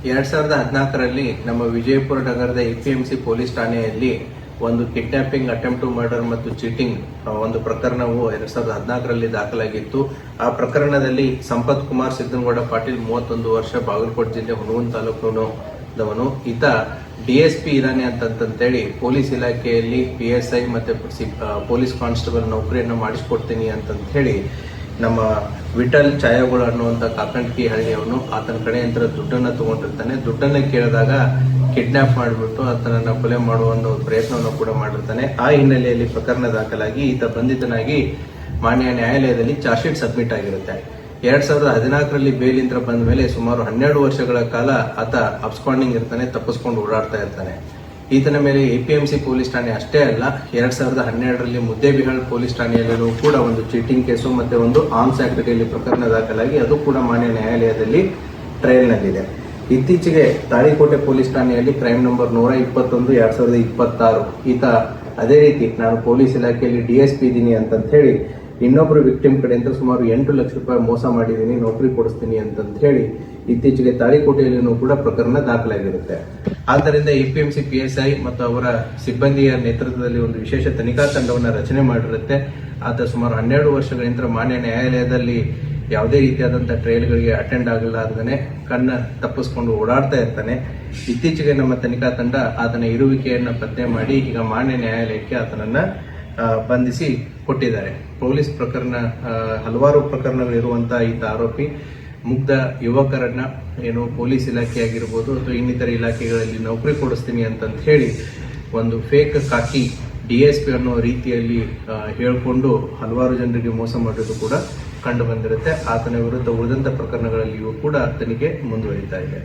2014ರಲ್ಲಿ ನಮ್ಮ ವಿಜಯಪುರ ನಗರದ APMC police ಠಾಣೆಯಲ್ಲಿ ಒಂದು ಕಿಡ್ನಾಪಿಂಗ್, ಅಟೆಂಪ್ಟ್ ಟು ಮರ್ಡರ್ ಮತ್ತು ಚೀಟಿಂಗ್ ಒಂದು ಪ್ರಕರಣವು 2014ರಲ್ಲಿ ದಾಖಲಾಗಿತ್ತು. ಆ ಪ್ರಕರಣದಲ್ಲಿ ಸಂಪತ್ ಕುಮಾರ್ ಸಿದ್ದನಗೌಡ ಪಾಟೀಲ್ 31 ವರ್ಷ, ಬಾಗಲಕೋಟೆ ಜಿಲ್ಲೆ ಹುನಗುಂದ ತಾಲೂಕಿನವನು. ಈತ ಡಿಎಸ್ಪಿ ಇರಾನಿ ಅಂತಂತೇಳಿ ಪೊಲೀಸ್ ಇಲಾಖೆಯಲ್ಲಿ PSI ಮತ್ತೆ ಪೊಲೀಸ್ ಕಾನ್ಸ್ಟೇಬಲ್ ನೌಕರಿಯನ್ನು ಮಾಡಿಸ್ಕೊಡ್ತೀನಿ ಅಂತಂತ ಹೇಳಿ ನಮ್ಮ ವಿಠಲ್ ಛಾಯಾಗೋಳ ಅನ್ನುವಂತ ಕಾಕಂಡ್ಕಿ ಹಳ್ಳಿಯವನು ಆತನ ಕಡೆಯಿಂದ ದುಡ್ಡನ್ನ ತಗೊಂಡಿರ್ತಾನೆ. ದುಡ್ಡನ್ನ ಕೇಳಿದಾಗ ಕಿಡ್ನಾಪ್ ಮಾಡಿಬಿಟ್ಟು ಆತನನ್ನ ಕೊಲೆ ಮಾಡುವ ಒಂದು ಪ್ರಯತ್ನವನ್ನು ಕೂಡ ಮಾಡಿರ್ತಾನೆ. ಆ ಹಿನ್ನೆಲೆಯಲ್ಲಿ ಪ್ರಕರಣ ದಾಖಲಾಗಿ ಈತ ಬಂಧಿತನಾಗಿ ಮಾನ್ಯ ನ್ಯಾಯಾಲಯದಲ್ಲಿ ಚಾರ್ಜ್ ಶೀಟ್ ಸಬ್ಮಿಟ್ ಆಗಿರುತ್ತೆ. 2014ರಲ್ಲಿ ಬೇಲಿಂದ ಬಂದ ಮೇಲೆ ಸುಮಾರು 12 ವರ್ಷಗಳ ಕಾಲ ಆತ ಅಬ್ಸ್ಕಾಂಡಿಂಗ್ ಇರ್ತಾನೆ, ತಪ್ಪಿಸ್ಕೊಂಡು ಓಡಾಡ್ತಾ ಇರ್ತಾನೆ. ಈತನ ಮೇಲೆ ಎಪಿಎಂಸಿ ಪೊಲೀಸ್ ಠಾಣೆ ಅಷ್ಟೇ ಅಲ್ಲ, 2012ರಲ್ಲಿ ಮುದ್ದೇಬಿಹಾಳ್ ಪೊಲೀಸ್ ಠಾಣೆಯಲ್ಲೂ ಕೂಡ ಒಂದು ಚೀಟಿಂಗ್ ಕೇಸು ಮತ್ತೆ ಒಂದು ಆರ್ಮ್ಸ್ ಆಕ್ಟ್ ಅಡಿಯಲ್ಲಿ ಪ್ರಕರಣ ದಾಖಲಾಗಿ ಅದು ಕೂಡ ಮಾನ್ಯ ನ್ಯಾಯಾಲಯದಲ್ಲಿ ಟ್ರಯಲ್ನಲ್ಲಿದೆ. ಇತ್ತೀಚೆಗೆ ತಾಳಿಕೋಟೆ ಪೊಲೀಸ್ ಠಾಣೆಯಲ್ಲಿ ಕ್ರೈಮ್ ನಂಬರ್ 121 2026 ಈತ ಅದೇ ರೀತಿ ನಾನು ಪೊಲೀಸ್ ಇಲಾಖೆಯಲ್ಲಿ DSP ಇದ್ದೀನಿ ಅಂತ ಹೇಳಿ ಇನ್ನೊಬ್ರು ವಿಕ್ಟಿಮ್ ಕಡೆಯಿಂದ ಸುಮಾರು 8 ಲಕ್ಷ ರೂಪಾಯಿ ಮೋಸ ಮಾಡಿದ್ದೀನಿ, ನೌಕರಿ ಕೊಡಿಸ್ತೀನಿ ಅಂತ ಹೇಳಿ ಇತ್ತೀಚೆಗೆ ತಾಳಿಕೋಟೆಯಲ್ಲಿನೂ ಕೂಡ ಪ್ರಕರಣ ದಾಖಲಾಗಿರುತ್ತೆ. ಆದ್ದರಿಂದ ಎಪಿಎಂಸಿ PSI ಮತ್ತು ಅವರ ಸಿಬ್ಬಂದಿಯ ನೇತೃತ್ವದಲ್ಲಿ ಒಂದು ವಿಶೇಷ ತನಿಖಾ ತಂಡವನ್ನು ರಚನೆ ಮಾಡಿರುತ್ತೆ. ಆತ ಸುಮಾರು 12 ವರ್ಷಗಳಿಂದ ಮಾನ್ಯ ನ್ಯಾಯಾಲಯದಲ್ಲಿ ಯಾವುದೇ ರೀತಿಯಾದಂತಹ ಟ್ರಯಲ್ಗಳಿಗೆ ಅಟೆಂಡ್ ಆಗಲಾರ್ದೇ ಕಣ್ಣ ತಪ್ಪಿಸ್ಕೊಂಡು ಓಡಾಡ್ತಾ ಇರ್ತಾನೆ. ಇತ್ತೀಚೆಗೆ ನಮ್ಮ ತನಿಖಾ ತಂಡ ಆತನ ಇರುವಿಕೆಯನ್ನು ಪತ್ತೆ ಮಾಡಿ ಈಗ ಮಾನ್ಯ ನ್ಯಾಯಾಲಯಕ್ಕೆ ಆತನನ್ನ ಬಂಧಿಸಿ ಕೊಟ್ಟಿದ್ದಾರೆ. ಪೊಲೀಸ್ ಪ್ರಕರಣ ಹಲವಾರು ಪ್ರಕರಣಗಳಿರುವಂತಹ ಈತ ಆರೋಪಿ ಮುಗ್ಧ ಯುವಕರನ್ನ ಏನು ಪೊಲೀಸ್ ಇಲಾಖೆ ಆಗಿರ್ಬೋದು ಅಥವಾ ಇನ್ನಿತರ ಇಲಾಖೆಗಳಲ್ಲಿ ನೌಕರಿ ಕೊಡಿಸ್ತೀನಿ ಅಂತ ಹೇಳಿ ಒಂದು ಫೇಕ್ ಕಾಕಿ DSP ಅನ್ನೋ ರೀತಿಯಲ್ಲಿ ಹೇಳಿಕೊಂಡು ಹಲವಾರು ಜನರಿಗೆ ಮೋಸ ಮಾಡೋದು ಕೂಡ ಕಂಡು ಬಂದಿರುತ್ತೆ. ಆತನ ವಿರುದ್ಧ ಉಳಿದಂತ ಪ್ರಕರಣಗಳಲ್ಲಿಯೂ ಕೂಡ ತನಿಖೆ ಮುಂದುವರಿತಾ ಇದೆ.